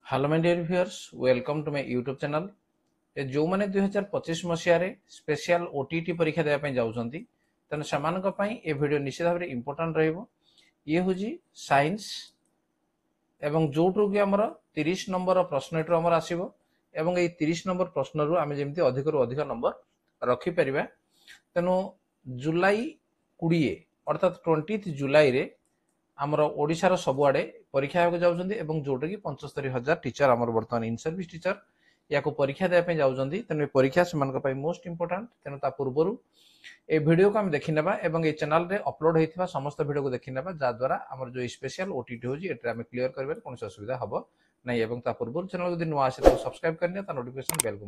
Hello my dear viewers, welcome to my YouTube channel. जो मैंने 2025 मसीह special OTT परीक्षा देवाई जाऊँगी तेणु से ये वीडियो निश्चित भाव में इम्पोर्टाट ये हूँ साइंस एवं जोटू कि आमर 30 नंबर प्रश्न एटू आमर आसो एवं ये 30 नंबर प्रश्न रू आम जमी अधिक रू अधिक नंबर रखिपर। तेणु जुलाई 20 अर्थात 20 जुलाई रे आमर ओडिशार सबुआडे परीक्षा होगा जाऊँगी जोटा कि 75,000 टीचर आमर बर्तमान इन सर्विस टीचर या परीक्षा देवाई जाऊँगी। तेणु परीक्षा से मोस्ट इंपोर्टाट। तेणु पूर्वर ये वीडियो को आम देखी ना और ये चैनल रे अपलोड होता समस्त वीडियो को देखी ना जहाद्वारा आमर जो स्पेशल ओटीटी होती क्लीयर कर कौन असुविधा हम ना। पूर्व चैनल जब नुआ आसे सब्सक्राइब करनी नोटिफिकेशन बेल को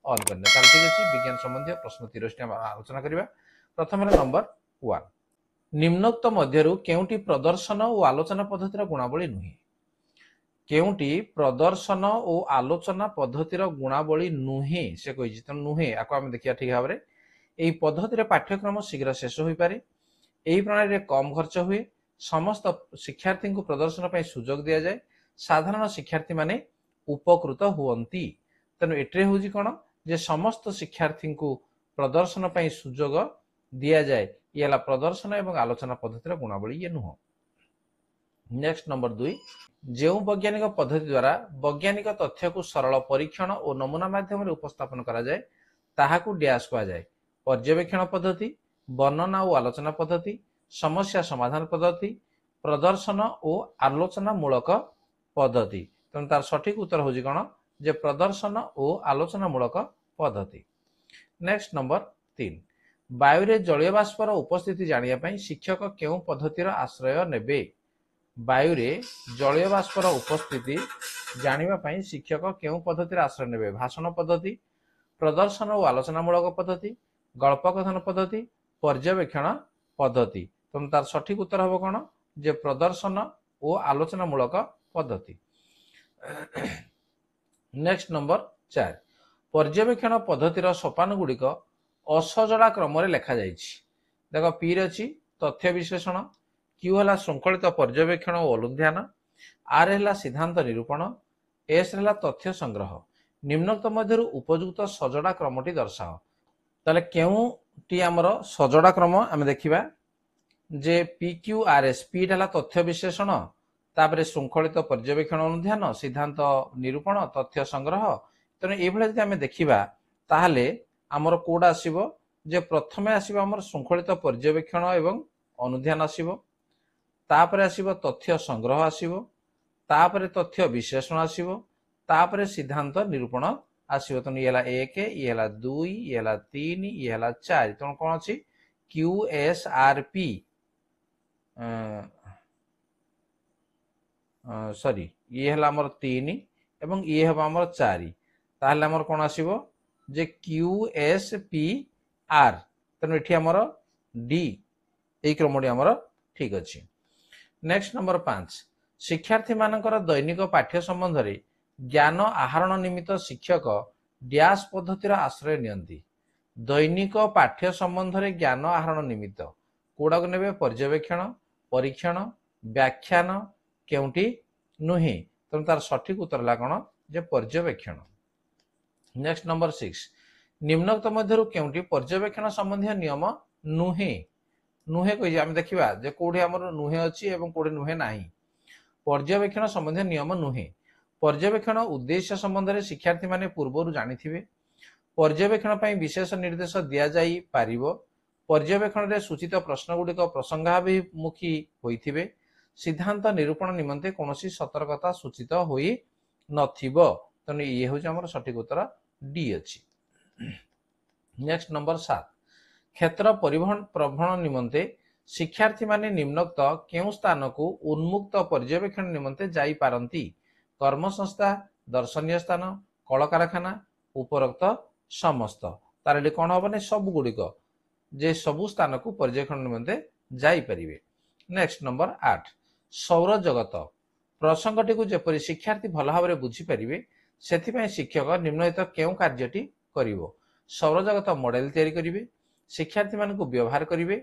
ऑन करनी। ठीक अच्छे विज्ञान संबंधी प्रश्न 30 आलोचना करवा। प्रथम नंबर 1 निम्नोक्त मध्यरु केउटी प्रदर्शन और आलोचना पद्धतिर गुणावली नुहे। केउटी प्रदर्शन और आलोचना पद्धतिर गुणावली नुहे से कही तेणु नुहे आपको आम देखिए ठीक भाव में। यही पद्धतिर पाठ्यक्रम शीघ्र शेष हो पारे, यही प्रणाली कम खर्च हुए, समस्त शिक्षार्थी को प्रदर्शन पर सुजोग दि जाए, साधारण शिक्षार्थी माने उपकृत हुअंती। तेणु एटे हूँ कौन जे समस्त शिक्षार्थी को प्रदर्शन पर सुजोग दि जाए ये प्रदर्शन एवं आलोचना पद्धतिर गुणावली ये नुह। नेक्स्ट नंबर 2 जो वैज्ञानिक पद्धति द्वारा वैज्ञानिक तथ्य को सरल परीक्षण और नमूना माध्यम उपस्थापन करा जाए ताहाकू डैश कहा जाए। पर्यवेक्षण पद्धति, वर्णना और आलोचना पद्धति, समस्या समाधान पद्धति, प्रदर्शन और आलोचना मूलक पद्धति। तेणु तार सठिक उत्तर हूँ कौन जे प्रदर्शन और आलोचना मूलक पद्धति। नेक्स्ट नंबर 3 वायु जलीय बाष्पर उपस्थिति जानापी शिक्षक क्यों पद्धतिर आश्रय नेबे। वायु जलीय बाष्पर उपस्थिति जानापी शिक्षक क्यों पद्धतिर आश्रय नेबे। भाषण पद्धति, प्रदर्शन और आलोचनामूलक पद्धति, गल्पकथन पद्धति, पर्यवेक्षण पद्धति। तेणु तार सठिक उत्तर हम कौन जे प्रदर्शन और आलोचनामूलक पद्धति। नेक्स्ट नंबर 4 पर्यवेक्षण पद्धतिर सोपान गुड़िक असजड़ा क्रम लेखा जाइछि। देख पी अच्छी तथ्य विश्लेषण, क्यू है श्रृंखलित पर्यवेक्षण और अनुध्यान, आर है सिद्धांत निरूपण, एस है तथ्य संग्रह। निम्नोक्त मध्य उपयुक्त सजड़ा क्रमटी दर्शाओ। ताले केउटी आमर सजड़ा क्रम आम देखा J P Q R S. P है तथ्य विश्लेषण, तापर श्रृंखलित पर्यवेक्षण अनुध्यान, सिद्धांत निरूपण, तथ्य संग्रह। तेणु ये आम देखा ताहले आमर कोड आसीबो जे प्रथमे आसीबो आमर श्रृंखलित पर्यवेक्षण एवं अनुध्यान आसीबो, तापरे आसीबो तथ्य संग्रह आसीबो, तापरे तथ्य विश्लेषण आसीबो, तापरे सिद्धांत निरूपण आसीबो। तेणु ये 1, ये 2, ये 3, ये 4। तेणु कौन अच्छी Q S R P sorry ये है आमर 3 एवं ये हम आमर 4। ताहले आमर कौन आसीबो जे क्यू एस पी आर। तेणु ये आमर डी यही क्रमटी आमर ठीक अच्छे। नेक्स्ट नंबर 5 शिक्षार्थी मानकर दैनिक पाठ्य संबंध में ज्ञान आहरण निमित्त शिक्षक डैश पद्धतिर आश्रय नियंती। दैनिक पाठ्य संबंध में ज्ञान आहरण निमित्त कौड़ाक ने पर्यवेक्षण, परीक्षण, व्याख्यान केउटी नुहे। तेणु तार सठिक उत्तर है कौन जे पर्यवेक्षण। नेक्स्ट नंबर 6 निम्नोक्त मध्य केउटी पर्यवेक्षण संबंधी नियम नुहे। नुहे कही आम देखा जे कौटी आमर नुहे अच्छी एवं कौटी नुहे नाही। पर्यवेक्षण संबंधी नियम नुहे। पर्यवेक्षण उद्देश्य संबंध में शिक्षार्थी माने पूर्वर जानिथिबे। पर्यवेक्षण पई विशेष निर्देश दिया जाई पारिबो। पर्यवेक्षण रे सूचित प्रश्न गुड़िक प्रसंगाभिमुखी होइथिबे। सिद्धांत निरूपण निमंते कौनसी सतर्कता सूचित होई नथिबो। तेणु ये हूँ आमर सठिक उत्तर डी अच्छी। नेक्स्ट नंबर 7 क्षेत्र परिवहन प्रभण निमंते शिक्षार्थी माने निम्नोक्त केउ स्थान को उन्मुक्त पर्यवेक्षण निमंते जाई पारंती। कर्मसंस्था, दर्शनीय स्थान, कल कारखाना, उपरोक्त समस्त। तार कौन हम सब गुड़िक जे सबु स्थान को पर्यवेक्षण निमंते जाई परिवे। नेक्स्ट नंबर 8 सौर जगत प्रसंगटी को जेपरि शिक्षार्थी भल भाव में बुझीपारे से शिक्षक निम्नलिखित केउ कार्यटी करिवो। सौर जगत मॉडल तैयारी करिवे, शिक्षार्थी मान को व्यवहार करिवे,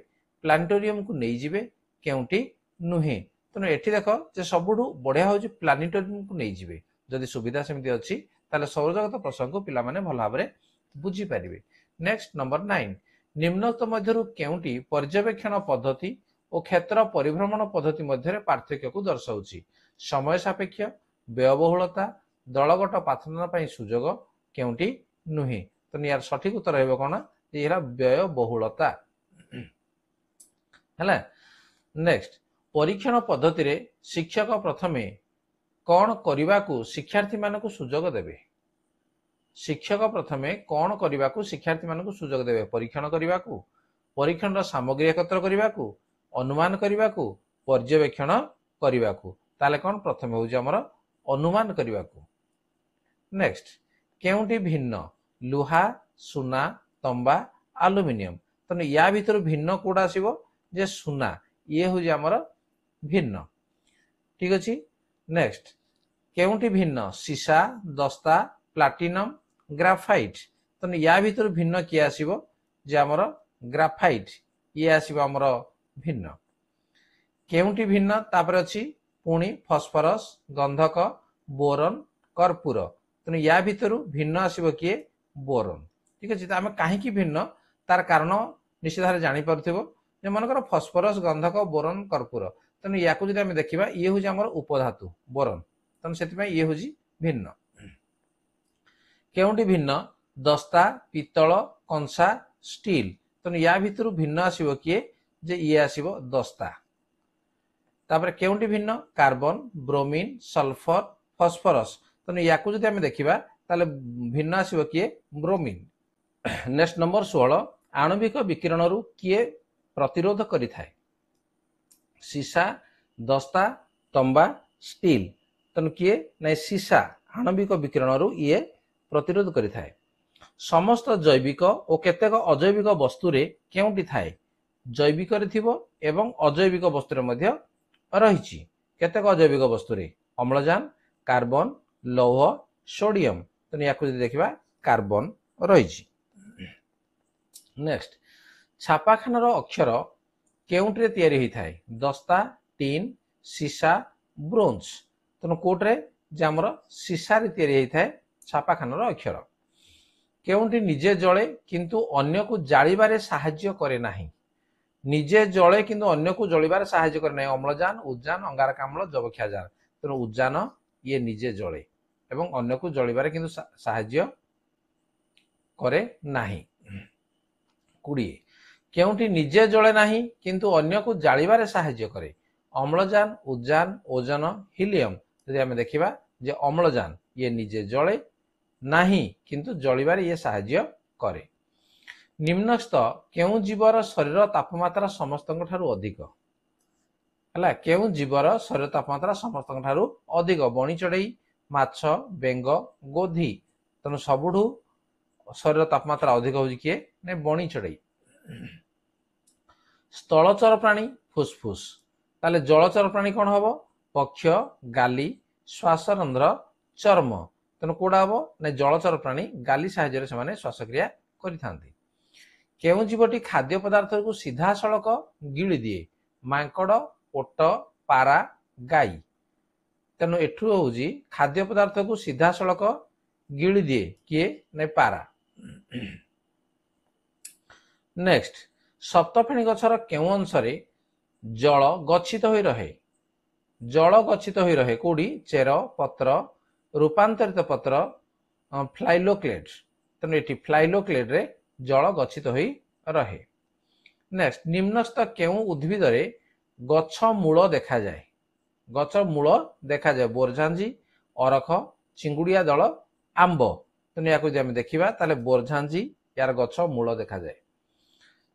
प्लानेटोरियम को नहीं जिवे केउटी नुहे। तेणु एठी देख जे सबुठु बढ़िया हूँ प्लानेटोरियम को नहीं जिवे। जदि सुविधा सेमती अच्छी ताले सौरजगत प्रसंग को पिला माने भल भाबरे बुझी पारिबे। नेक्स्ट नंबर 9 निम्नोक्त मध्यरु केउंटी पर्यवेक्षण पद्धति और क्षेत्र परिभ्रमण पद्धति मध्य पार्थक्य को दर्शाउछि। समय सापेक्ष, व्ययबहुलता, दलगत पाथना पई सुजोग केउंटी नुहे। तो यार सठिक उत्तर हेबो कोन जे एरा व्ययबहुलता हला। नेक्स्ट परीक्षण पद्धति रे शिक्षक प्रथमे कौन करने को शिक्षार्थी मान को सुजोग देवे। शिक्षक प्रथमे कौन करने को शिक्षार्थी मान को सुजोग देवे। परीक्षण करने को, परीक्षण सामग्री एकत्र करने को, अनुमान करने को, पर्यवेक्षण करने को। ताले कौन प्रथम हो अनुमान करने को। नेक्स्ट केउंटी भिन्न लुहा, सुना, तंबा, एल्युमिनियम। तो या भीतर भिन्न कोडा आसीबो जे सुना, ये हूँ आमर भिन्न। ठीक अच्छे। नेक्स्ट केउंटी भिन्न सीसा, दस्ता, प्लाटिनम, ग्राफाइट। तो या भीतर भिन्न किए आसीबो जे आमर ग्राफाइट, ये आसीबो आमर भिन्न। केउंटी भिन्न तापर अछि पुणी फॉस्फरस, गंधक, बोरन, कर्पूर। तो या भीतर भिन्न आसीबो किए बोरन। ठीक अच्छे। तो आम कहीं भिन्न तार कारण निश्चित भाव जानी पारथिबो जे मनकर फॉस्फरस, गंधक, बोरन, कर्पूर। तेणु या देखा ये हूँ आम उपधातु बोरन। तेणु से ये हूँ भिन्न। केउंटी भिन्न दस्ता, पित्तल, कंसा, स्टील। तेणु या भीतर भिन्न आसीबो किए जे ये आसीबो दस्ता। तापर केउंटी भिन्न कार्बन, ब्रोमीन, सल्फर, फॉस्फरस। तेणु या देखा ताले भिन्न आसीबो किए ब्रोमीन। नेक्स्ट नंबर 16 आणविक विकिरण रु किए प्रतिरोध करि थाए। सीसा, दस्ता, तंबा, स्टील। तेणु किए ना सीसा आणविक विकिरण रु ये प्रतिरोध करि थाए। समस्त जैविक और केतेक अजैविक वस्तु रे केउंटी थाए। जैविक रे थिबो एवं अजैविक वस्तु रे मध्य रहिछि। केतेक अजैविक वस्तु रे अम्लजान, कार्बन, लौह, सोडियम। तेणु या देखा कार्बन रहिछि। नेक्स्ट छापाखानार अक्षर केउंटी रे तैयारी होई थाए। दस्ता, टीन, सीसा, ब्रोंज। तेणु कोट्रे जे आमर सीसा रे तैयारी होई थाए छापाखानार अक्षर। केउंटी निजे जळे किंतु अन्य को जाळिबारे साहाय्य करे नाही। निजे जळे किंतु अन्य को जळिबारे साहाय्य करे नाही। अम्लजान, उद्जान, अंगारकाम्ल, जबक्षारजान। तेणु उद्जान ये निजे जळे एवं अन्य को जळिबारे किंतु साहाय्य करे नाही। 20 केउंटी निजे जळे नाही किंतु अन्य को जाळिबारे साहाय्य करे। अम्लजान, उद्जान, ओजन, हिलियम। यदि आमे देखिबा जे अम्लजान ये निजे जळे नाही किंतु जळिबारे ये साहाय्य करे। निम्नस्थ केउ जीवर शरीर तापमात्रा समस्त अधिक हला। केउ जीवर शरीर तापमात्रा समस्त अधिक बणी चढ़ई, माछ, बेंग, गोधी। तेणु सबुठू शरीर तापमात्रा अधिक होउछि किए ने बणी चढ़ई। स्थलचर प्राणी फुसफुस। ताले जलचर प्राणी कौन हम पक्ष, गाली, श्वासरंध्र, चर्म। तेणु कौड़ा हम ना जलचर प्राणी गाली साहाय्य से श्वासक्रिया करिथांती। केउ जीवटी खाद्य पदार्थ को सीधा सड़क गिली दिए। मांकड़, ओट, पारा, गाई। तेणु एठू होउछि खाद्य पदार्थ को सीधा सड़क गिली दिए किए ना पारा। नेक्स्ट सप्तफेणी गछर केउ अंशरे जल गच्छित होई रहे। जल गच्छित होई रहे कोडी चेर, पत्र, रूपांतरित पत्र, फ्लाइलोक्लेट। तेणु एटी फ्लाइलोक्लेट रे जल गच्छित होई रहे। नेक्स्ट निम्नस्थ केउ उद्भिद रे गछ मूल देखा जाए। गछ मूल देखा जाए बोरझांझी, अरख, चिंगुड़िया दल, आंब। तेणु या देखा ताले बोरझांझी यार गछ मूल देखा जाए।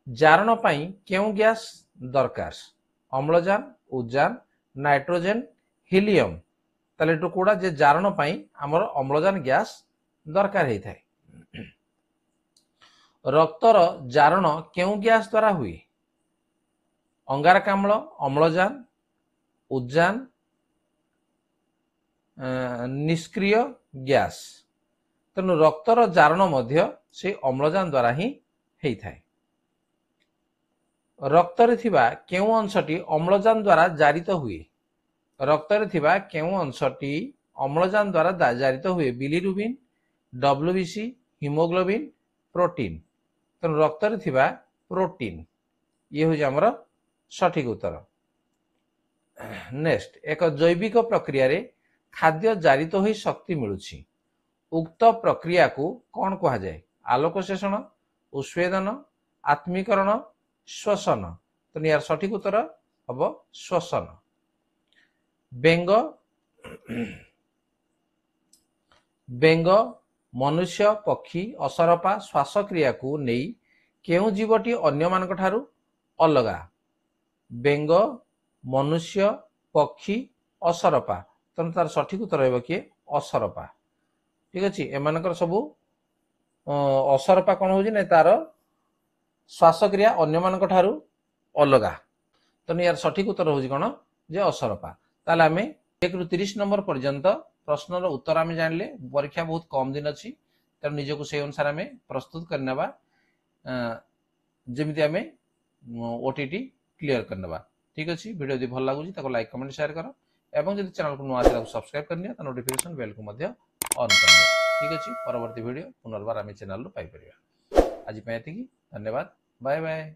जारण पाई केउ गैस दरकार। अम्लजान, उद्जान, नाइट्रोजेन, हिलियम। ताले कोड़ा जे जारण पाई हमर अम्लजान गैस दरकार हेई थाए। रक्तर जारण केउ गैस द्वारा हुए। अंगारकाम्ल, अम्लजान, उद्जान, निष्क्रिय गैस। तेणु रक्तर जारण मध्य से अम्लजान द्वारा ही हेई थाए। रक्तरे थिबा केउ अंशटी अम्लजान द्वारा जारित हुए। रक्तरे थिबा केउ अंशटी अम्लजान द्वारा जारित हुए बिलिरुबिन, डब्ल्यूबीसी, हिमोग्लोबिन, प्रोटीन। तेणु रक्त रे थिबा प्रोटीन ये हूँ आमर सठिक उत्तर। नेक्स्ट, एक जैविक प्रक्रिया रे खाद्य जारित हो शक्ति मिलुछि, उक्त प्रक्रिया को कौन कहा जाए? आलोक शोषण, उष्वेदन, आत्मीकरण, श्वसन। तो यार सठिक उत्तर हम श्वसन। बेंग बेंग मनुष्य, पक्षी, असरपा श्वासक्रिया को नहीं केउ जीवटी अन्य मानक ठारू अलगा? बेंग, मनुष्य, पक्षी, असरपा। तेणु तार सठिक उत्तर रहिबो किए? असरपा। ठीक अछि, एमानकर सबु असरपा कौन होउछि ना तार श्वासक्रिया अन्य मानक ठारू अलगा। तेणु यार सठिक उत्तर होउछि कोन जे असरपा। ताले आमे 1 रु 30 नंबर पर्यंत प्रश्नर उत्तर आमे जानले। परीक्षा बहुत कम दिन अछि, तेणु निजको से अनुसार आमे प्रस्तुत करनेबा जेमिति आमे ओटीटी क्लियर करनेबा। ठीक अछि, वीडियो यदि भल लागुछि ताको लाइक कमेंट शेयर करो एवं यदि चैनल को नुआ आछि सब्सक्राइब करनिया त नोटिफिकेशन बेल को मध्य ऑन करनिया। ठीक अछि, परवर्ती वीडियो पुनर्बार आमे चैनल रो पाई परिबा। आज पे एतिकी, धन्यवाद, बाय बाय।